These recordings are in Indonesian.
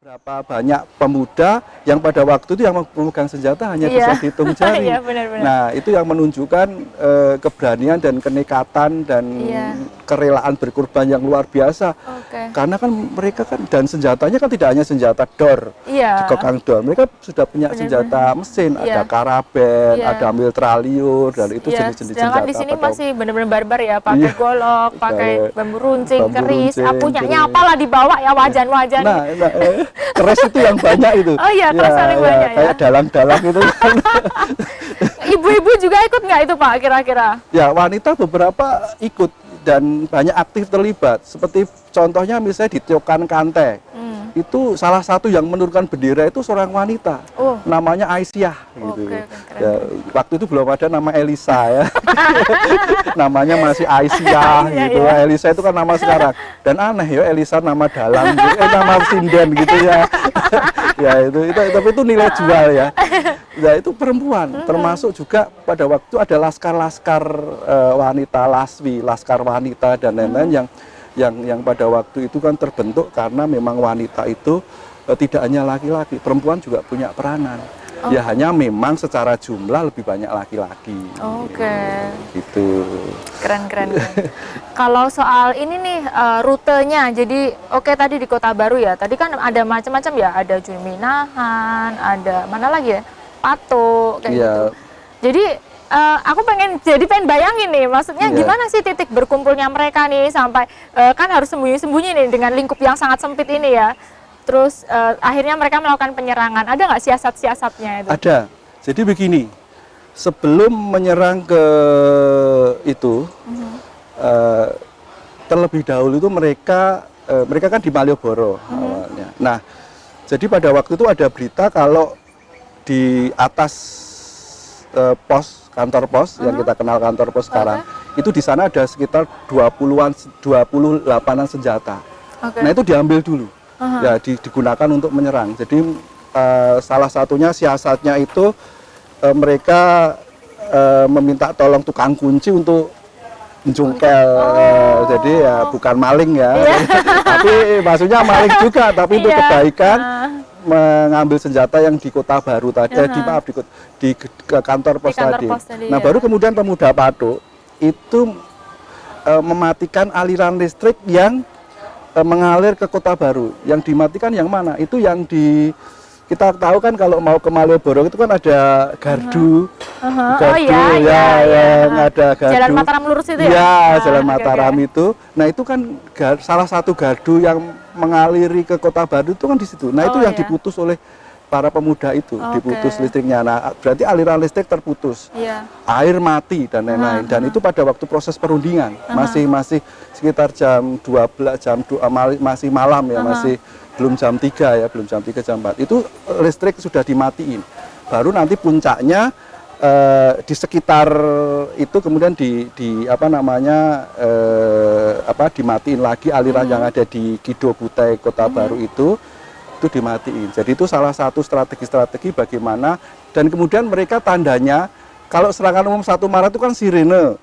Berapa banyak pemuda yang pada waktu itu yang memegang senjata hanya bisa dihitung jari. Nah, itu yang menunjukkan keberanian dan kenekatan dan kerelaan berkorban yang luar biasa. Karena kan mereka kan, dan senjatanya kan tidak hanya senjata dor, dikekang dor. Mereka sudah punya senjata mesin, ada karabel, ada mitraliur, dan itu jenis-jenis senjata. Sedangkan di sini masih benar-benar barbar ya, pakai golok, pakai bambu runcing, keris, punyanya apalah dibawa ya, wajan-wajan. Keris itu yang banyak itu. Oh iya, keris paling banyak ya. Kayak dalang-dalang itu. Ibu-ibu juga ikut nggak itu Pak kira-kira? Ya, wanita beberapa ikut dan banyak aktif terlibat. Seperti contohnya misalnya di Tiokan Kante. Itu salah satu yang menurunkan bendera itu seorang wanita. Namanya Aisyah gitu. Ya, waktu itu belum ada nama Elisa ya. Namanya masih Aisyah gitu. Elisa itu kan nama sekarang. Dan aneh ya, Elisa nama dalang gitu. Nama sinden gitu ya. Ya tapi itu nilai jual ya. Ya itu perempuan, termasuk juga pada waktu ada laskar-laskar wanita, laswi, laskar wanita dan lain-lain yang pada waktu itu kan terbentuk karena memang wanita itu tidak hanya laki-laki, perempuan juga punya peranan. Ya hanya memang secara jumlah lebih banyak laki-laki. Gitu. Keren. Kalau soal ini nih rutenya, jadi tadi di Kota Baru ya. Tadi kan ada macam-macam ya, ada Juminahan, ada mana lagi ya? Patok kayak gitu. Jadi aku pengen bayangin nih, maksudnya gimana sih titik berkumpulnya mereka nih sampai kan harus sembunyi-sembunyi nih dengan lingkup yang sangat sempit ini ya. Terus akhirnya mereka melakukan penyerangan. Ada nggak siasat-siasatnya itu? Ada. Jadi begini, sebelum menyerang ke itu, terlebih dahulu itu mereka kan di Malioboro awalnya. Nah, jadi pada waktu itu ada berita kalau di atas kantor pos yang kita kenal kantor pos sekarang, itu di sana ada sekitar 28-an senjata. Nah, itu diambil dulu. Ya digunakan untuk menyerang. Jadi salah satunya siasatnya itu mereka meminta tolong tukang kunci untuk menjungkel. Jadi ya bukan maling ya. Tapi maksudnya maling juga, tapi untuk kebaikan mengambil senjata yang di Kota Baru tadi, di kantor pos tadi. Nah, baru kemudian pemuda Patok itu mematikan aliran listrik yang mengalir ke Kota Baru. Yang dimatikan yang mana? Itu yang kita tahu kan kalau mau ke Malioboro itu kan ada gardu. Yang ada gardu. Jalan Mataram lurus itu ya? Ya, Jalan Mataram itu. Nah, itu kan salah satu gardu yang mengaliri ke Kota Baru itu kan di situ. Nah, itu yang diputus oleh para pemuda itu, diputus listriknya. Nah, berarti aliran listrik terputus. Air mati dan lain-lain. Dan itu pada waktu proses perundingan, masih sekitar jam 12, masih malam ya, masih belum jam 3 ya, belum jam 3 jam 4. Itu listrik sudah dimatiin. Baru nanti puncaknya di sekitar itu kemudian dimatiin lagi aliran yang ada di Kido Butai Kota Baru itu dimatiin. Jadi itu salah satu strategi bagaimana, dan kemudian mereka tandanya kalau serangan umum 1 Maret itu kan sirene.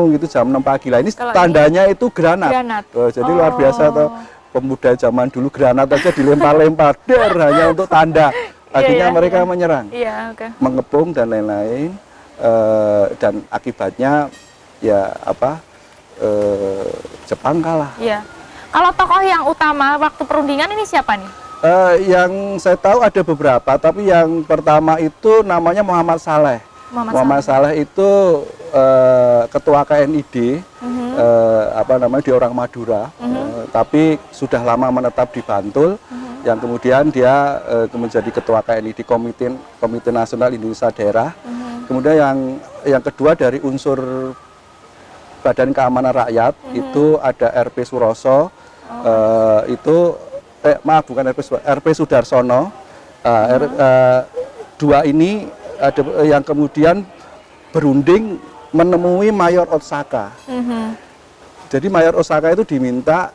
Gitu jam 6 pagi. Lah ini tandanya itu granat. Jadi luar biasa tuh, pemuda zaman dulu granat aja dilempar-lempar hanya untuk tanda. Akhirnya mereka menyerang. Mengepung dan lain-lain, dan akibatnya ya Jepang kalah. Kalau tokoh yang utama waktu perundingan ini siapa nih? Yang saya tahu ada beberapa, tapi yang pertama itu namanya Muhammad Saleh. Muhammad Saleh itu ketua KNID, dia orang Madura, tapi sudah lama menetap di Bantul, yang kemudian dia menjadi ketua KNID, Komite Nasional Indonesia Daerah. Kemudian yang kedua dari unsur Badan Keamanan Rakyat itu ada RP Suroso, RP Sudarsono. Dua ini ada yang kemudian berunding menemui Mayor Osaka. Jadi Mayor Osaka itu diminta,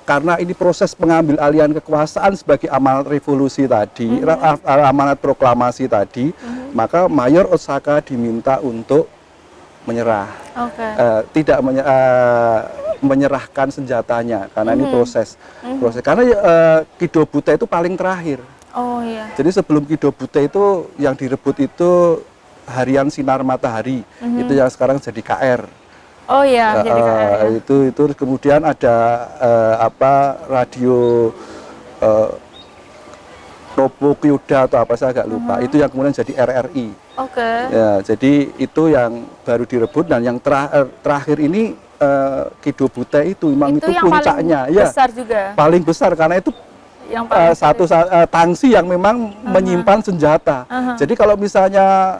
karena ini proses pengambil alihan kekuasaan sebagai amanat revolusi tadi, amanat proklamasi tadi, maka Mayor Osaka diminta untuk menyerah. Oke. Tidak menyerahkan senjatanya karena ini proses. Karena Kido Butte itu paling terakhir. Oh iya. Jadi sebelum Kido Butte itu yang direbut itu Harian Sinar Matahari, itu yang sekarang jadi KR. Oh iya, jadi KR. Ya. Itu kemudian ada radio Nopo Kyuda atau apa saya agak lupa. Itu yang kemudian jadi RRI. Oke. Ya, jadi itu yang baru direbut dan yang terakhir ini Kido Butte itu memang itu puncaknya. Paling besar juga. Paling besar karena itu Yang tangsi yang memang menyimpan senjata. Jadi kalau misalnya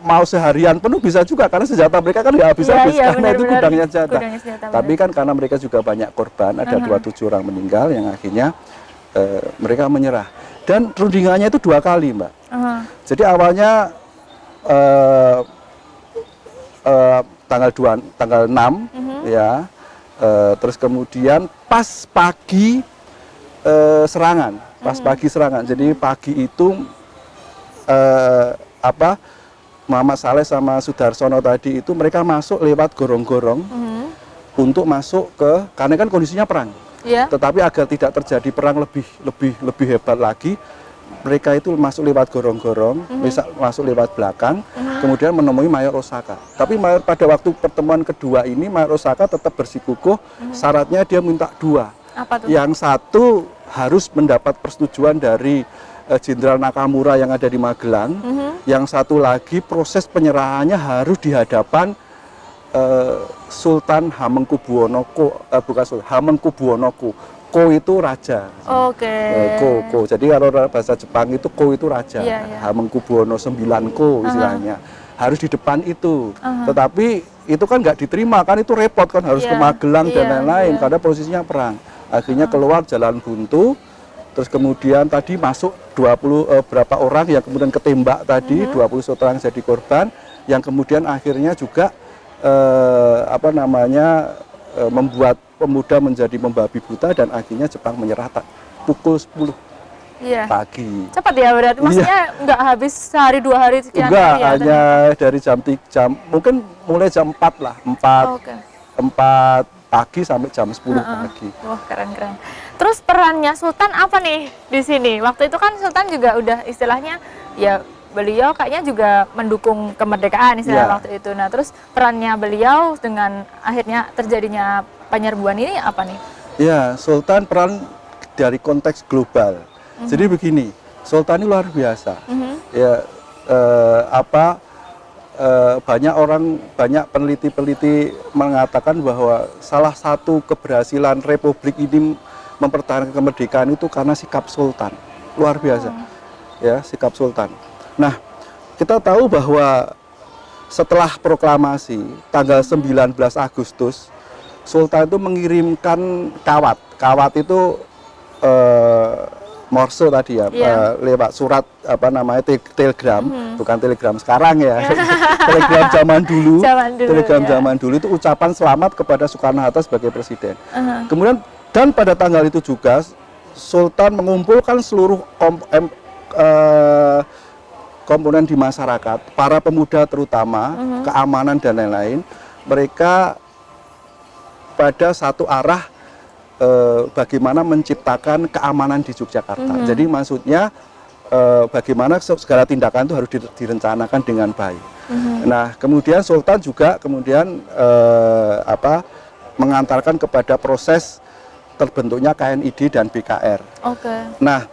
mau seharian penuh bisa juga karena senjata mereka kan nggak habis-habis karena itu gudangnya senjata. Tapi kan karena mereka juga banyak korban, ada 27 orang meninggal yang akhirnya mereka menyerah. Dan rundingannya itu 2 kali, Mbak. Jadi awalnya tanggal 6 ya. Terus kemudian pas pagi serangan. Jadi pagi itu Muhammad Saleh sama Sudarsono tadi itu mereka masuk lewat gorong-gorong untuk masuk karena kan kondisinya perang. Yeah. Tetapi agar tidak terjadi perang lebih hebat lagi, mereka itu masuk lewat gorong-gorong, masuk lewat belakang, kemudian menemui Mayor Osaka. Tapi pada waktu pertemuan kedua ini Mayor Osaka tetap bersikukuh, syaratnya dia minta 2. Apa tuh? Yang satu harus mendapat persetujuan dari Jenderal Nakamura yang ada di Magelang. Yang satu lagi proses penyerahannya harus di hadapan Sultan Hamengkubuwono Hamengkubuwono. Ko itu raja. Oke. Ko. Jadi kalau bahasa Jepang itu ko itu raja. Hamengkubuwono 9 ko istilahnya. Harus di depan itu. Tetapi itu kan nggak diterima kan, itu repot kan, harus ke Magelang dan lain-lain karena posisinya perang. Akhirnya keluar jalan buntu. Terus kemudian tadi masuk berapa orang yang kemudian ketembak tadi, 21 orang jadi korban, yang kemudian akhirnya juga membuat pemuda menjadi membabi buta dan akhirnya Jepang menyerah pukul 10 pagi. Cepat ya berarti, maksudnya nggak habis sehari 2 hari sekian? Enggak, hanya dari jam, mungkin mulai jam 4 lah, 4 pagi sampai jam 10 pagi. Wah, keren. Terus perannya Sultan apa nih di sini? Waktu itu kan Sultan juga udah istilahnya ya beliau kayaknya juga mendukung kemerdekaan istilah waktu itu. Nah, terus perannya beliau dengan akhirnya terjadinya penyerbuan ini apa nih? Ya, Sultan peran dari konteks global. Jadi begini, Sultan ini luar biasa. Ya, banyak peneliti-peneliti mengatakan bahwa salah satu keberhasilan Republik ini mempertahankan kemerdekaan itu karena sikap Sultan. Luar biasa. Ya, sikap Sultan. Nah, kita tahu bahwa setelah proklamasi tanggal 19 Agustus, Sultan itu mengirimkan kawat. Kawat itu Morse tadi ya, lewat surat telegram, bukan telegram sekarang ya. Telegram zaman dulu. Telegram zaman dulu itu ucapan selamat kepada Soekarno-Hatta sebagai presiden. Kemudian dan pada tanggal itu juga Sultan mengumpulkan seluruh komponen di masyarakat, para pemuda terutama, keamanan dan lain-lain, mereka pada satu arah bagaimana menciptakan keamanan di Yogyakarta. Jadi maksudnya bagaimana segala tindakan itu harus direncanakan dengan baik. Nah, kemudian Sultan juga mengantarkan kepada proses terbentuknya KNID dan BKR. Nah,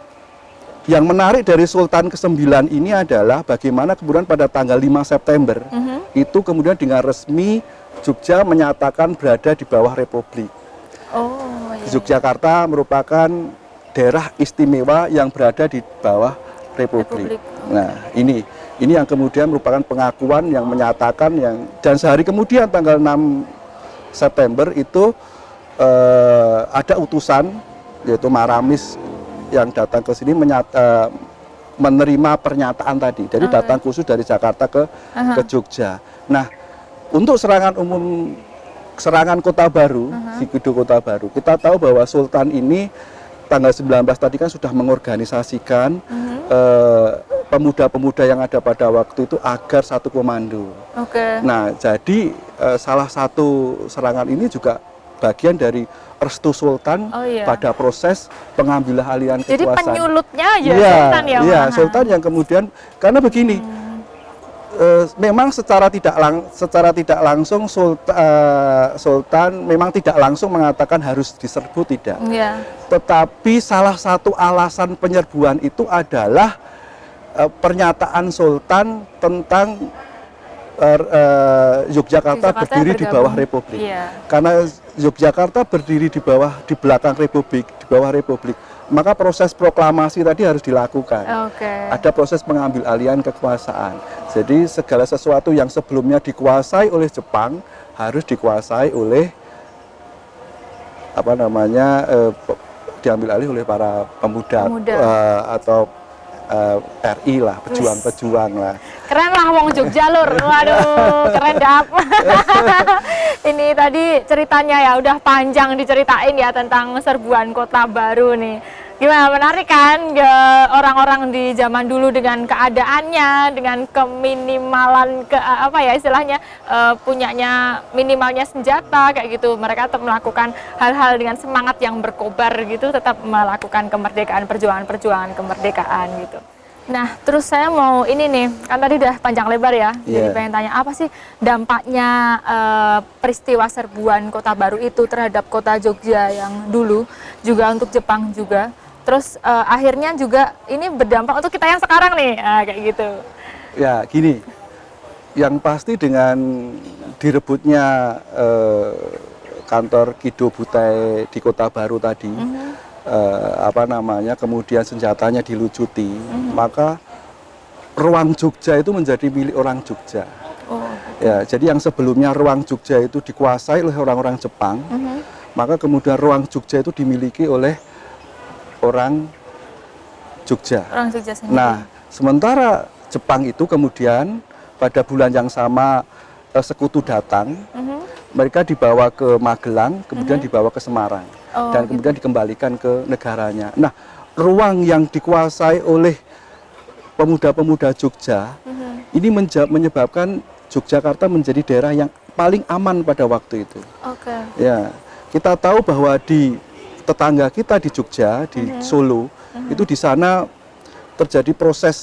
yang menarik dari Sultan ke-9 ini adalah bagaimana kemudian pada tanggal 5 September itu kemudian dengan resmi Jogja menyatakan berada di bawah Republik. Yogyakarta merupakan daerah istimewa yang berada di bawah Republik. Nah, ini yang kemudian merupakan pengakuan yang menyatakan dan sehari kemudian tanggal 6 September itu ada utusan yaitu Maramis yang datang ke sini menerima pernyataan tadi. Jadi datang khusus dari Jakarta ke Jogja. Nah, untuk serangan Kota Baru, Sikido Kota Baru, kita tahu bahwa Sultan ini tanggal 19 tadi kan sudah mengorganisasikan pemuda-pemuda yang ada pada waktu itu agar satu komando. Nah, jadi salah satu serangan ini juga bagian dari restu Sultan pada proses pengambilan alihan kekuasaan. Jadi penyulutnya aja Sultan ya? Iya, Sultan yang kemudian, karena begini, memang secara tidak langsung Sultan memang tidak langsung mengatakan harus diserbu, tidak. Tetapi salah satu alasan penyerbuan itu adalah pernyataan Sultan tentang Yogyakarta berdiri di bawah Republik. Karena Yogyakarta berdiri di belakang Republik, di bawah Republik, maka proses proklamasi tadi harus dilakukan. Ada proses pengambil alihan kekuasaan. Jadi segala sesuatu yang sebelumnya dikuasai oleh Jepang harus dikuasai oleh diambil alih oleh para pemuda. Atau RI lah, pejuang-pejuang lah. Keren lah wong Jogja lur. Waduh, keren dap. Ini tadi ceritanya ya udah panjang diceritain ya tentang serbuan Kota Baru nih. Gimana, menarik kan orang-orang di zaman dulu dengan keadaannya, dengan keminimalan istilahnya punyanya minimalnya senjata kayak gitu. Mereka tetap melakukan hal-hal dengan semangat yang berkobar gitu, tetap melakukan kemerdekaan, perjuangan kemerdekaan gitu. Nah, terus saya mau ini nih, kan tadi udah panjang lebar ya, jadi pengen tanya apa sih dampaknya peristiwa serbuan Kota Baru itu terhadap kota Jogja yang dulu, juga untuk Jepang juga. Terus akhirnya juga ini berdampak untuk kita yang sekarang nih, kayak gitu. Ya, gini, yang pasti dengan direbutnya kantor Kido Butai di Kota Baru tadi, kemudian senjatanya dilucuti, maka ruang Jogja itu menjadi milik orang Jogja. Ya, jadi yang sebelumnya ruang Jogja itu dikuasai oleh orang-orang Jepang, maka kemudian ruang Jogja itu dimiliki oleh orang Jogja. Nah, sementara Jepang itu kemudian pada bulan yang sama sekutu datang, mereka dibawa ke Magelang, kemudian dibawa ke Semarang, dan kemudian dikembalikan ke negaranya. Nah, ruang yang dikuasai oleh pemuda-pemuda Jogja ini menyebabkan Yogyakarta menjadi daerah yang paling aman pada waktu itu. Ya, kita tahu bahwa di tetangga kita di Jogja, di Solo, itu di sana terjadi proses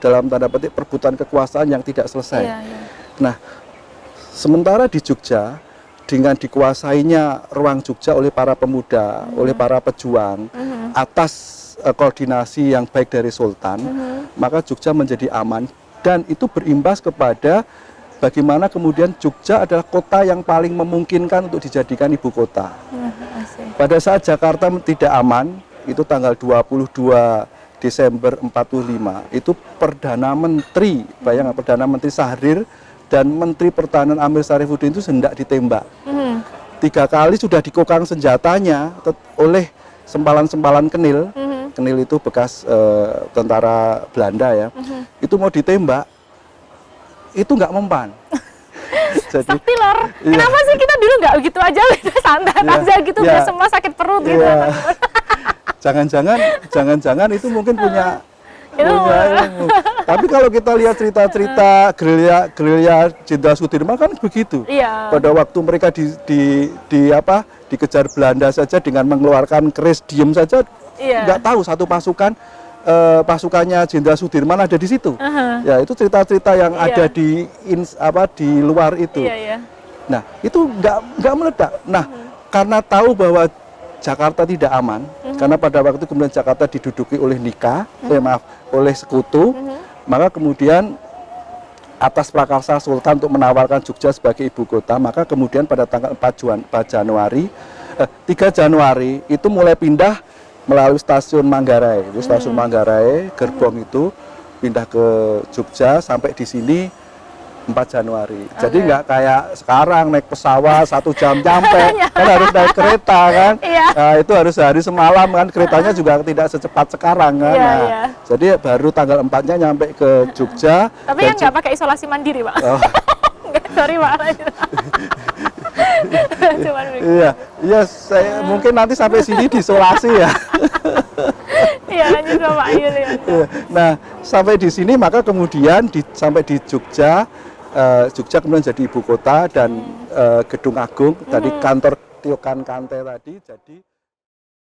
dalam tanda petik perebutan kekuasaan yang tidak selesai. Nah, sementara di Jogja dengan dikuasainya ruang Jogja oleh para pemuda, oleh para pejuang, atas koordinasi yang baik dari Sultan, maka Jogja menjadi aman, dan itu berimbas kepada bagaimana kemudian Jogja adalah kota yang paling memungkinkan untuk dijadikan ibu kota. Pada saat Jakarta tidak aman, itu tanggal 22 Desember 45, itu Perdana Menteri, Perdana Menteri Syahrir dan Menteri Pertahanan Amir Syarifuddin itu hendak ditembak. 3 kali sudah dikokang senjatanya oleh sempalan-sempalan kenil. Kenil itu bekas tentara Belanda ya. Itu mau ditembak, itu nggak mempan. Jadi, sakti lor, kenapa sih kita dulu nggak begitu aja, santai aja gitu, biar semua sakit perut gitu. Jangan-jangan itu mungkin punya ilmu. Tapi kalau kita lihat cerita-cerita gerilya Jenderal Sudirman kan begitu. Pada waktu mereka dikejar Belanda saja dengan mengeluarkan keris, diem saja, nggak tahu satu pasukannya Jenderal Sudirman ada di situ. Ya, itu cerita-cerita yang ada di luar itu. Nah, itu nggak meledak. Nah, karena tahu bahwa Jakarta tidak aman, karena pada waktu kemudian Jakarta diduduki oleh oleh sekutu, maka kemudian atas prakarsa Sultan untuk menawarkan Jogja sebagai ibu kota, maka kemudian pada tanggal 3 Januari itu mulai pindah melalui stasiun Manggarai. Itu stasiun Manggarai, gerbong itu pindah ke Jogja sampai di sini 4 Januari. Jadi nggak kayak sekarang naik pesawat 1 jam nyampe, kan harus naik kereta kan. Nah, itu harus sehari semalam kan, keretanya juga tidak secepat sekarang kan. Jadi baru tanggal 4-nya nyampe ke Jogja. Tapi kan nggak pakai isolasi mandiri, Pak. Sorry, Pak. Iya, saya mungkin nanti sampai sini diisolasi ya. Iya, lanjut Pak Yulianto. Nah, sampai di sini maka kemudian sampai di Jogja, Jogja kemudian jadi ibu kota dan Gedung Agung, tadi kantor Tiokan Kante tadi jadi